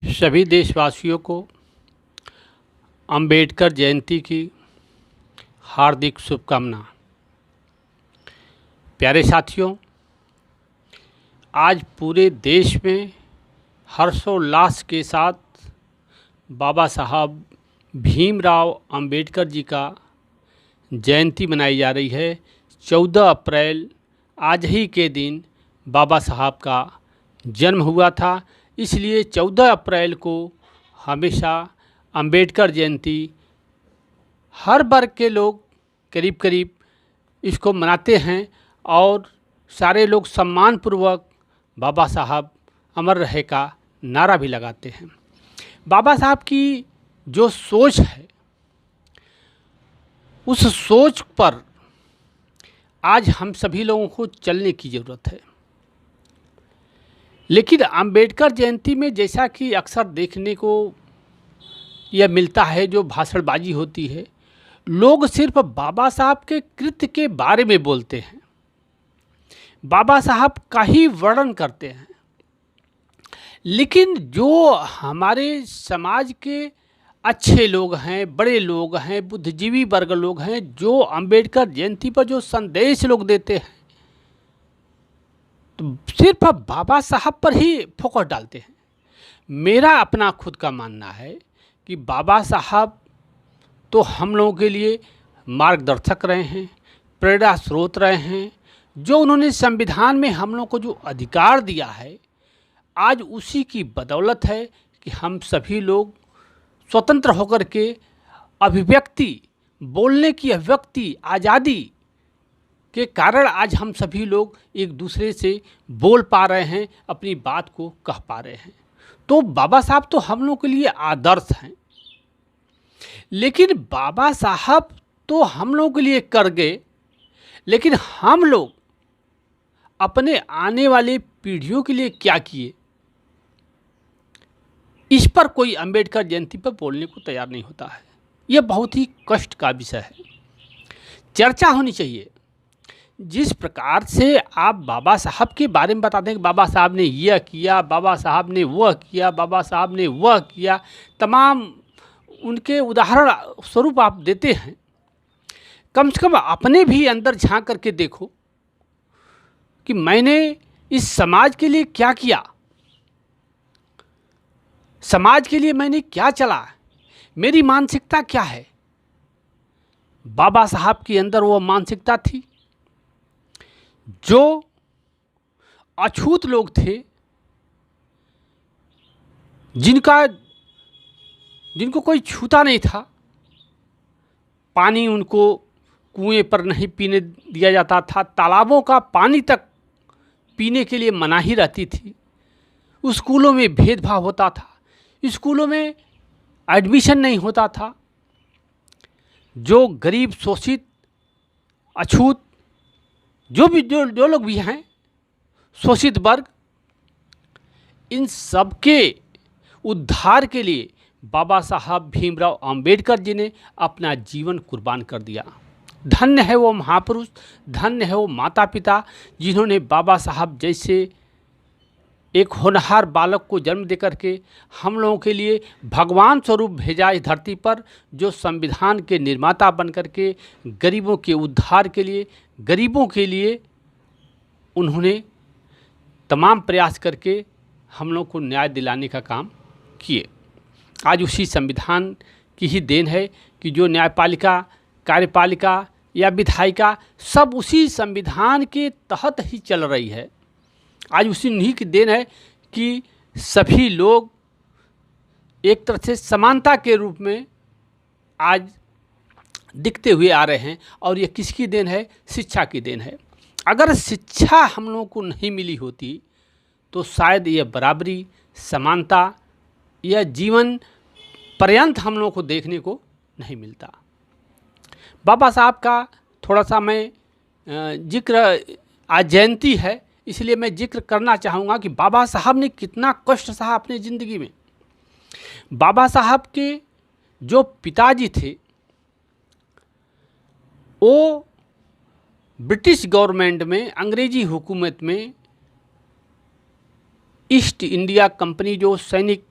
सभी देशवासियों को अंबेडकर जयंती की हार्दिक शुभकामना। प्यारे साथियों, आज पूरे देश में हर्षोल्लास के साथ बाबा साहब भीमराव अंबेडकर जी का जयंती मनाई जा रही है। 14 अप्रैल आज ही के दिन बाबा साहब का जन्म हुआ था, इसलिए 14 अप्रैल को हमेशा अंबेडकर जयंती हर वर्ग के लोग करीब करीब इसको मनाते हैं और सारे लोग सम्मानपूर्वक बाबा साहब अमर रहे का नारा भी लगाते हैं। बाबा साहब की जो सोच है, उस सोच पर आज हम सभी लोगों को चलने की ज़रूरत है। लेकिन अंबेडकर जयंती में जैसा कि अक्सर देखने को यह मिलता है, जो भाषणबाजी होती है, लोग सिर्फ बाबा साहब के कृत्य के बारे में बोलते हैं, बाबा साहब का ही वर्णन करते हैं। लेकिन जो हमारे समाज के अच्छे लोग हैं, बड़े लोग हैं, बुद्धिजीवी वर्ग लोग हैं, जो अंबेडकर जयंती पर जो संदेश लोग देते हैं, तो सिर्फ बाबा साहब पर ही फोकस डालते हैं। मेरा अपना खुद का मानना है कि बाबा साहब तो हम लोगों के लिए मार्गदर्शक रहे हैं, प्रेरणा स्रोत रहे हैं। जो उन्होंने संविधान में हम लोगों को जो अधिकार दिया है, आज उसी की बदौलत है कि हम सभी लोग स्वतंत्र होकर के अभिव्यक्ति, बोलने की अभिव्यक्ति, आज़ादी के कारण आज हम सभी लोग एक दूसरे से बोल पा रहे हैं, अपनी बात को कह पा रहे हैं। तो बाबा साहब तो हम लोगों के लिए आदर्श हैं। लेकिन बाबा साहब तो हम लोगों के लिए कर गए, लेकिन हम लोग अपने आने वाले पीढ़ियों के लिए क्या किए, इस पर कोई अंबेडकर जयंती पर बोलने को तैयार नहीं होता है। यह बहुत ही कष्ट का विषय है। चर्चा होनी चाहिए। जिस प्रकार से आप बाबा साहब के बारे में बताते हैं कि बाबा साहब ने यह किया, बाबा साहब ने वह किया, बाबा साहब ने वह किया, तमाम उनके उदाहरण स्वरूप आप देते हैं, कम से कम अपने भी अंदर झांक करके देखो कि मैंने इस समाज के लिए क्या किया, समाज के लिए मैंने क्या चला, मेरी मानसिकता क्या है। बाबा साहब के अंदर वो मानसिकता थी। जो अछूत लोग थे, जिनको कोई छूता नहीं था, पानी उनको कुएं पर नहीं पीने दिया जाता था, तालाबों का पानी तक पीने के लिए मनाही रहती थी, स्कूलों में भेदभाव होता था, स्कूलों में एडमिशन नहीं होता था। जो गरीब, शोषित, अछूत, जो लोग भी हैं, शोषित वर्ग, इन सब के उद्धार के लिए बाबा साहब भीमराव अंबेडकर जी ने अपना जीवन कुर्बान कर दिया। धन्य है वो महापुरुष, धन्य है वो माता पिता, जिन्होंने बाबा साहब जैसे एक होनहार बालक को जन्म देकर के हम लोगों के लिए भगवान स्वरूप भेजा इस धरती पर, जो संविधान के निर्माता बन कर के गरीबों के उद्धार के लिए, गरीबों के लिए उन्होंने तमाम प्रयास करके हम लोग को न्याय दिलाने का काम किए। आज उसी संविधान की ही देन है कि जो न्यायपालिका, कार्यपालिका या विधायिका सब उसी संविधान के तहत ही चल रही है। आज उसी नहीं की देन है कि सभी लोग एक तरह से समानता के रूप में आज दिखते हुए आ रहे हैं। और ये किसकी देन है? शिक्षा की देन है। अगर शिक्षा हम लोगों को नहीं मिली होती तो शायद ये बराबरी, समानता, यह जीवन पर्यंत हम लोगों को देखने को नहीं मिलता। बाबा साहब का थोड़ा सा मैं जिक्र, आज जयंती है इसलिए मैं जिक्र करना चाहूँगा कि बाबा साहब ने कितना कष्ट सहा अपनी ज़िंदगी में। बाबा साहब के जो पिताजी थे, वो ब्रिटिश गवर्नमेंट में, अंग्रेजी हुकूमत में ईस्ट इंडिया कंपनी जो सैनिक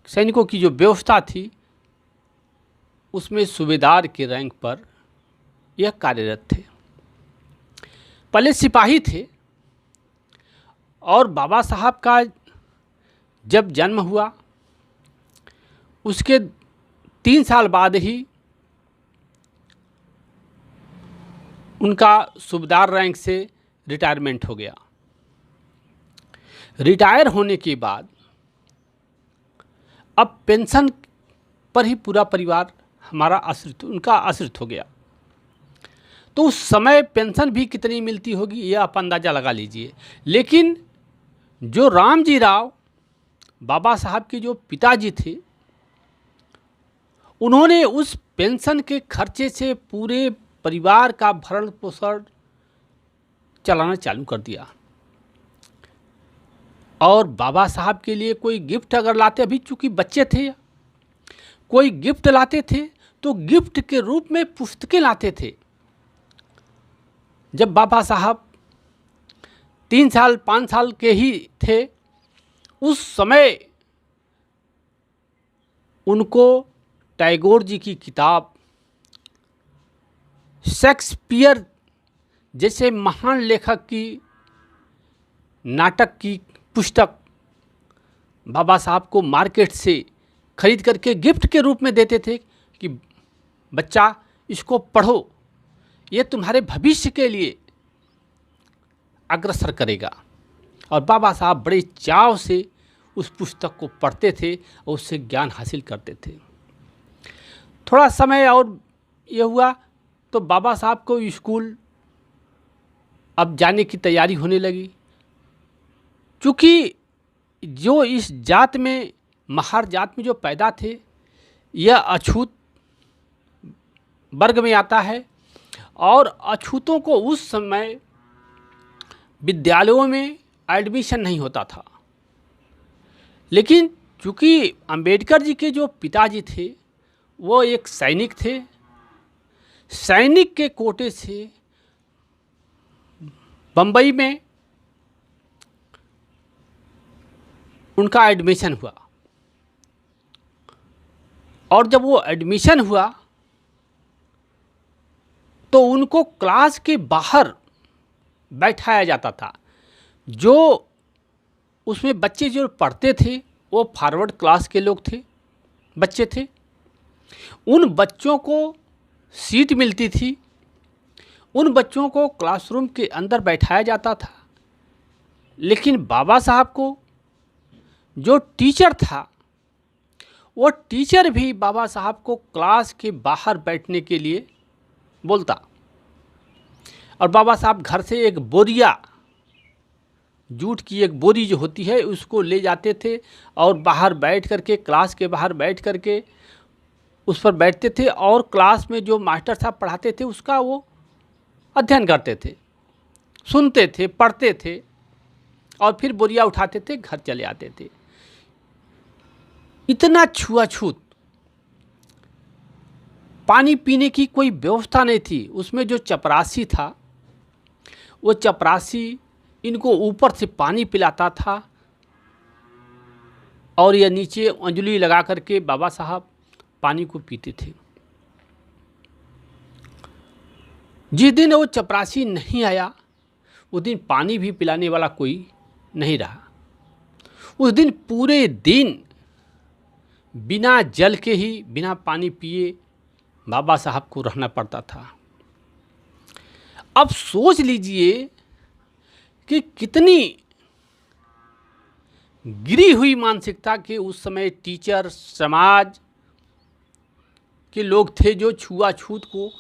सैनिकों की जो व्यवस्था थी उसमें सूबेदार के रैंक पर यह कार्यरत थे। पहले सिपाही थे और बाबा साहब का जब जन्म हुआ उसके 3 साल बाद ही उनका सूबेदार रैंक से रिटायरमेंट हो गया। रिटायर होने के बाद अब पेंशन पर ही पूरा परिवार हमारा उनका आश्रित हो गया। तो उस समय पेंशन भी कितनी मिलती होगी यह आप अंदाज़ा लगा लीजिए। लेकिन जो रामजी राव बाबा साहब के जो पिताजी थे उन्होंने उस पेंशन के खर्चे से पूरे परिवार का भरण पोषण चलाना चालू कर दिया। और बाबा साहब के लिए कोई गिफ्ट अगर लाते, अभी चूँकि बच्चे थे, कोई गिफ्ट लाते थे तो गिफ्ट के रूप में पुस्तकें लाते थे। जब बाबा साहब 3 साल 5 साल के ही थे उस समय उनको टैगोर जी की किताब, शेक्सपियर जैसे महान लेखक की नाटक की पुस्तक बाबा साहब को मार्केट से खरीद करके गिफ्ट के रूप में देते थे कि बच्चा इसको पढ़ो, ये तुम्हारे भविष्य के लिए अग्रसर करेगा। और बाबा साहब बड़े चाव से उस पुस्तक को पढ़ते थे और उससे ज्ञान हासिल करते थे। थोड़ा समय और ये हुआ तो बाबा साहब को स्कूल अब जाने की तैयारी होने लगी। चूँकि जो इस जात में, महार जात में जो पैदा थे, यह अछूत वर्ग में आता है और अछूतों को उस समय विद्यालयों में एडमिशन नहीं होता था। लेकिन चूँकि अंबेडकर जी के जो पिताजी थे वो एक सैनिक थे, सैनिक के कोटे से बम्बई में उनका एडमिशन हुआ। और जब वो एडमिशन हुआ तो उनको क्लास के बाहर बैठाया जाता था। जो उसमें बच्चे जो पढ़ते थे वो फॉरवर्ड क्लास के लोग थे, बच्चे थे। उन बच्चों को सीट मिलती थी, उन बच्चों को क्लासरूम के अंदर बैठाया जाता था। लेकिन बाबा साहब को जो टीचर था वो टीचर भी बाबा साहब को क्लास के बाहर बैठने के लिए बोलता। और बाबा साहब घर से एक बोरिया, जूट की एक बोरी जो होती है उसको ले जाते थे और बाहर बैठ करके, क्लास के बाहर बैठ करके उस पर बैठते थे और क्लास में जो मास्टर साहब पढ़ाते थे उसका वो अध्ययन करते थे, सुनते थे, पढ़ते थे और फिर बोरिया उठाते थे, घर चले आते थे। इतना छुआछूत, पानी पीने की कोई व्यवस्था नहीं थी। उसमें जो चपरासी था वो चपरासी इनको ऊपर से पानी पिलाता था और यह नीचे अंजलि लगा करके बाबा साहब पानी को पीते थे। जिस दिन वो चपरासी नहीं आया उस दिन पानी भी पिलाने वाला कोई नहीं रहा। उस दिन पूरे दिन बिना जल के ही, बिना पानी पिए बाबा साहब को रहना पड़ता था। अब सोच लीजिए कि कितनी गिरी हुई मानसिकता के उस समय टीचर, समाज के लोग थे जो छुआछूत को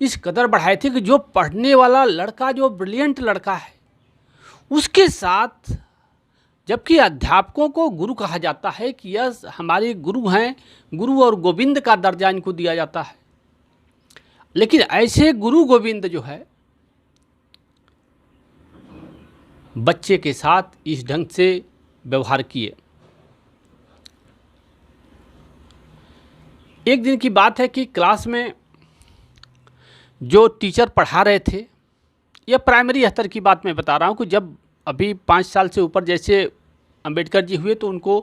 इस कदर बढ़ाए थे कि जो पढ़ने वाला लड़का, जो ब्रिलियंट लड़का है, उसके साथ, जबकि अध्यापकों को गुरु कहा जाता है कि यह हमारे गुरु हैं, गुरु और गोविंद का दर्जा इनको दिया जाता है, लेकिन ऐसे गुरु गोविंद जो है बच्चे के साथ इस ढंग से व्यवहार किए। एक दिन की बात है कि क्लास में जो टीचर पढ़ा रहे थे, यह प्राइमरी स्तर की बात मैं बता रहा हूँ कि जब अभी 5 साल से ऊपर जैसे अंबेडकर जी हुए तो उनको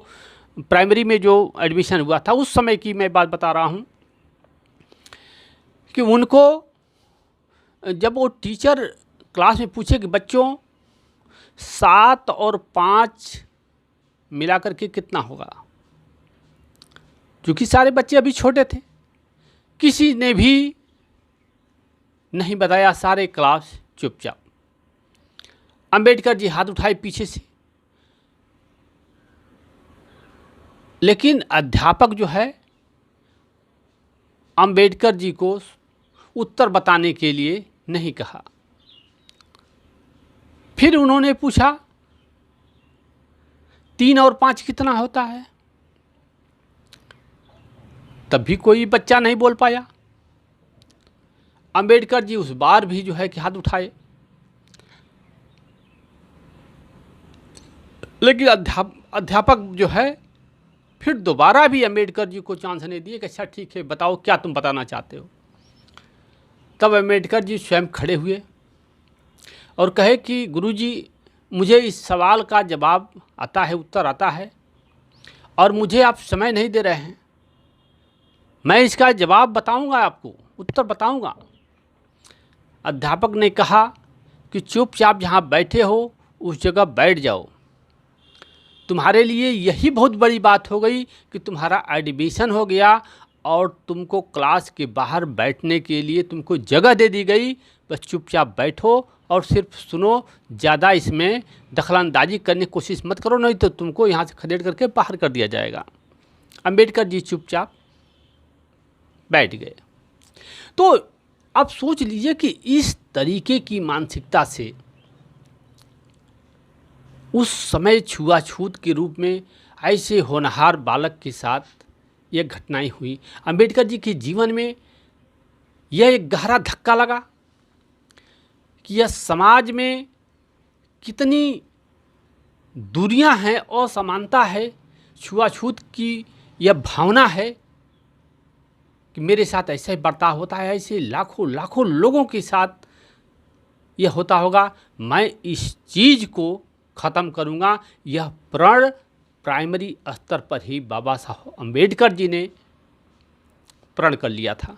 प्राइमरी में जो एडमिशन हुआ था उस समय की मैं बात बता रहा हूँ कि उनको जब वो टीचर क्लास में पूछे कि बच्चों 7 और 5 मिलाकर के कितना होगा, क्योंकि सारे बच्चे अभी छोटे थे, किसी ने भी नहीं बताया, सारे क्लास चुपचाप। अंबेडकर जी हाथ उठाए पीछे से, लेकिन अध्यापक जो है अंबेडकर जी को उत्तर बताने के लिए नहीं कहा। फिर उन्होंने पूछा 3 और 5 कितना होता है, तब भी कोई बच्चा नहीं बोल पाया। अंबेडकर जी उस बार भी जो है कि हाथ उठाए, लेकिन अध्यापक जो है फिर दोबारा भी अंबेडकर जी को चांस नहीं दिए कि अच्छा ठीक है बताओ क्या तुम बताना चाहते हो। तब अंबेडकर जी स्वयं खड़े हुए और कहे कि गुरुजी मुझे इस सवाल का जवाब आता है, उत्तर आता है, और मुझे आप समय नहीं दे रहे हैं, मैं इसका जवाब बताऊंगा, आपको उत्तर बताऊंगा। अध्यापक ने कहा कि चुपचाप जहाँ बैठे हो उस जगह बैठ जाओ, तुम्हारे लिए यही बहुत बड़ी बात हो गई कि तुम्हारा एडमिशन हो गया और तुमको क्लास के बाहर बैठने के लिए तुमको जगह दे दी गई, बस चुपचाप बैठो और सिर्फ सुनो, ज़्यादा इसमें दखलंदाजी करने की कोशिश मत करो, नहीं तो तुमको यहाँ से खदेड़ करके बाहर कर दिया जाएगा। अंबेडकर जी चुपचाप बैठ गए। तो अब सोच लीजिए कि इस तरीके की मानसिकता से उस समय छुआछूत के रूप में ऐसे होनहार बालक के साथ यह घटनाएं हुई। अंबेडकर जी के जीवन में यह एक गहरा धक्का लगा कि यह समाज में कितनी दूरियां हैं, असमानता है, छुआछूत की यह भावना है कि मेरे साथ ऐसा ही बर्ताव होता है, ऐसे लाखों लाखों लोगों के साथ यह होता होगा, मैं इस चीज़ को ख़त्म करूँगा। यह प्रण प्राइमरी स्तर पर ही बाबा साहब अम्बेडकर जी ने प्रण कर लिया था।